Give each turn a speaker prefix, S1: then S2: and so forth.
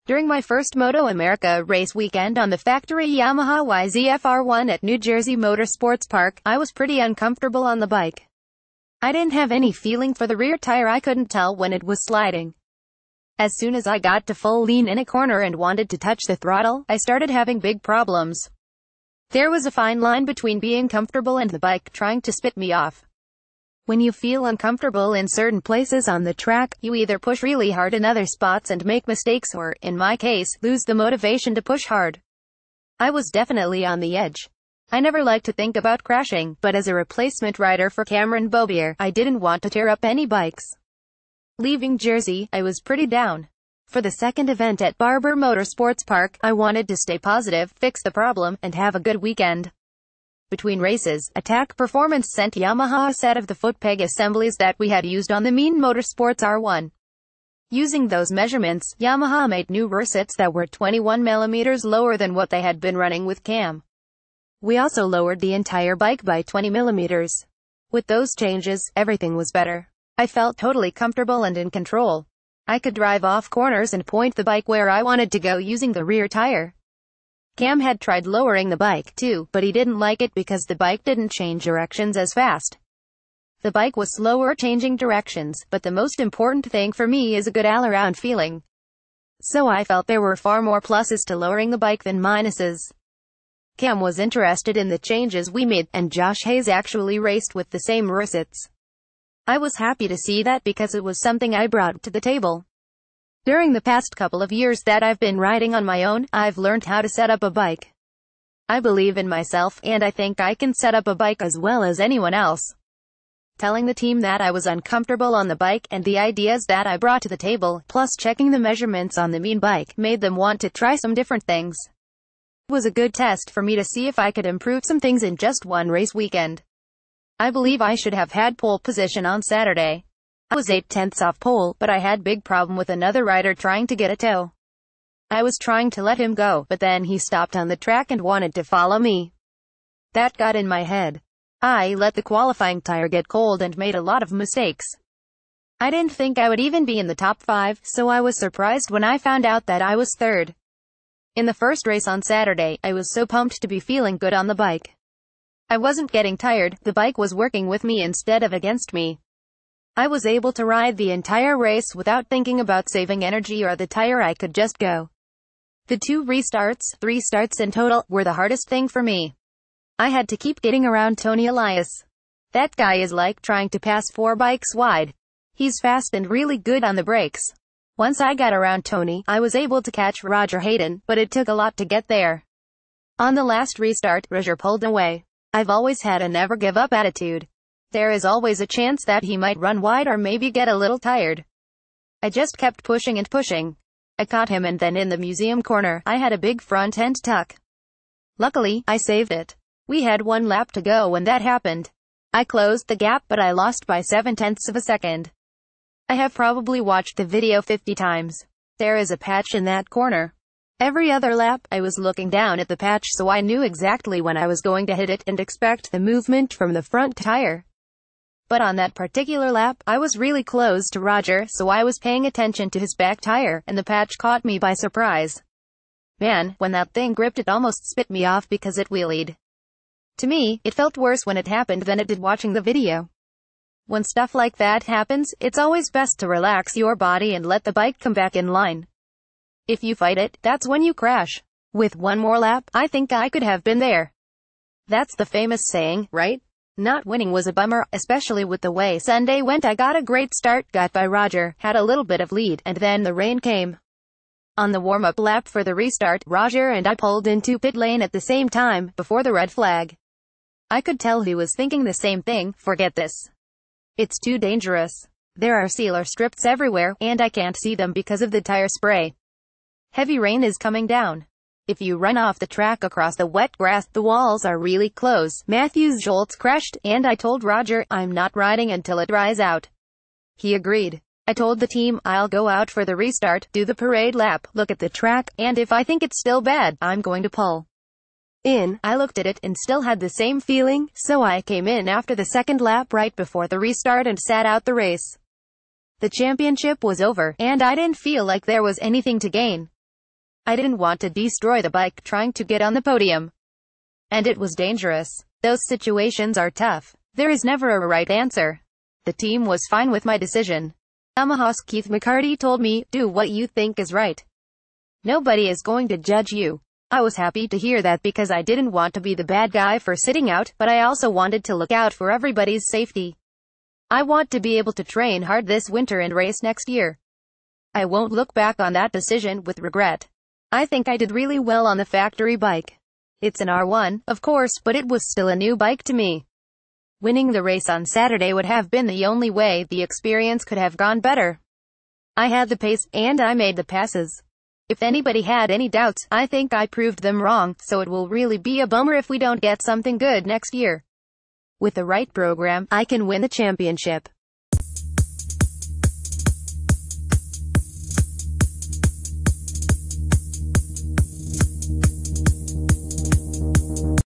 S1: During my first MotoAmerica race weekend on the factory Yamaha YZFR1 at New Jersey Motorsports Park, I was pretty uncomfortable on the bike. I didn't have any feeling for the rear tire. I couldn't tell when it was sliding. As soon as I got to full lean in a corner and wanted to touch the throttle, I started having big problems. There was a fine line between being comfortable and the bike trying to spit me off. When you feel uncomfortable in certain places on the track, you either push really hard in other spots and make mistakes or, in my case, lose the motivation to push hard. I was definitely on the edge. I never like to think about crashing, but as a replacement rider for Cameron Beaubier, I didn't want to tear up any bikes. Leaving Jersey, I was pretty down. For the second event at Barber Motorsports Park, I wanted to stay positive, fix the problem, and have a good weekend. Between races, Attack Performance sent Yamaha a set of the foot peg assemblies that we had used on the Mean Motorsports R1. Using those measurements, Yamaha made new rusets that were 21mm lower than what they had been running with Cam. We also lowered the entire bike by 20mm. With those changes, everything was better. I felt totally comfortable and in control. I could drive off corners and point the bike where I wanted to go using the rear tire. Cam had tried lowering the bike too, but he didn't like it because the bike didn't change directions as fast. The bike was slower changing directions, but the most important thing for me is a good all-around feeling. So I felt there were far more pluses to lowering the bike than minuses. Cam was interested in the changes we made, and Josh Hayes actually raced with the same rusets. I was happy to see that because it was something I brought to the table. During the past couple of years that I've been riding on my own, I've learned how to set up a bike. I believe in myself, and I think I can set up a bike as well as anyone else. Telling the team that I was uncomfortable on the bike, and the ideas that I brought to the table, plus checking the measurements on the Mean bike, made them want to try some different things. It was a good test for me to see if I could improve some things in just one race weekend. I believe I should have had pole position on Saturday. I was 0.8 off pole, but I had big problem with another rider trying to get a tow. I was trying to let him go, but then he stopped on the track and wanted to follow me. That got in my head. I let the qualifying tire get cold and made a lot of mistakes. I didn't think I would even be in the top 5, so I was surprised when I found out that I was third. In the first race on Saturday, I was so pumped to be feeling good on the bike. I wasn't getting tired, the bike was working with me instead of against me. I was able to ride the entire race without thinking about saving energy or the tire. I could just go. The 2 restarts, 3 starts in total, were the hardest thing for me. I had to keep getting around Tony Elias. That guy is like trying to pass 4 bikes wide. He's fast and really good on the brakes. Once I got around Tony, I was able to catch Roger Hayden, but it took a lot to get there. On the last restart, Roger pulled away. I've always had a never give up attitude. There is always a chance that he might run wide or maybe get a little tired. I just kept pushing and pushing. I caught him, and then in the museum corner, I had a big front end tuck. Luckily, I saved it. We had 1 lap to go when that happened. I closed the gap, but I lost by 0.7 of a second. I have probably watched the video 50 times. There is a patch in that corner. Every other lap, I was looking down at the patch so I knew exactly when I was going to hit it and expect the movement from the front tire. But on that particular lap, I was really close to Roger, so I was paying attention to his back tire, and the patch caught me by surprise. Man, when that thing gripped, it almost spit me off because it wheelied. To me, it felt worse when it happened than it did watching the video. When stuff like that happens, it's always best to relax your body and let the bike come back in line. If you fight it, that's when you crash. With 1 more lap, I think I could have been there. That's the famous saying, right? Not winning was a bummer, especially with the way Sunday went. I got a great start, got by Roger, had a little bit of lead, and then the rain came. On the warm-up lap for the restart, Roger and I pulled into pit lane at the same time, before the red flag. I could tell he was thinking the same thing, forget this. It's too dangerous. There are sealer strips everywhere, and I can't see them because of the tire spray. Heavy rain is coming down. If you run off the track across the wet grass, the walls are really close. Matthew's Jolts crashed, and I told Roger, I'm not riding until it dries out. He agreed. I told the team, I'll go out for the restart, do the parade lap, look at the track, and if I think it's still bad, I'm going to pull in. I looked at it and still had the same feeling, so I came in after the second lap right before the restart and sat out the race. The championship was over, and I didn't feel like there was anything to gain. I didn't want to destroy the bike trying to get on the podium. And it was dangerous. Those situations are tough. There is never a right answer. The team was fine with my decision. Yamaha's Keith McCarty told me, "Do what you think is right. Nobody is going to judge you." I was happy to hear that because I didn't want to be the bad guy for sitting out, but I also wanted to look out for everybody's safety. I want to be able to train hard this winter and race next year. I won't look back on that decision with regret. I think I did really well on the factory bike. It's an R1, of course, but it was still a new bike to me. Winning the race on Saturday would have been the only way the experience could have gone better. I had the pace, and I made the passes. If anybody had any doubts, I think I proved them wrong, so it will really be a bummer if we don't get something good next year. With the right program, I can win the championship.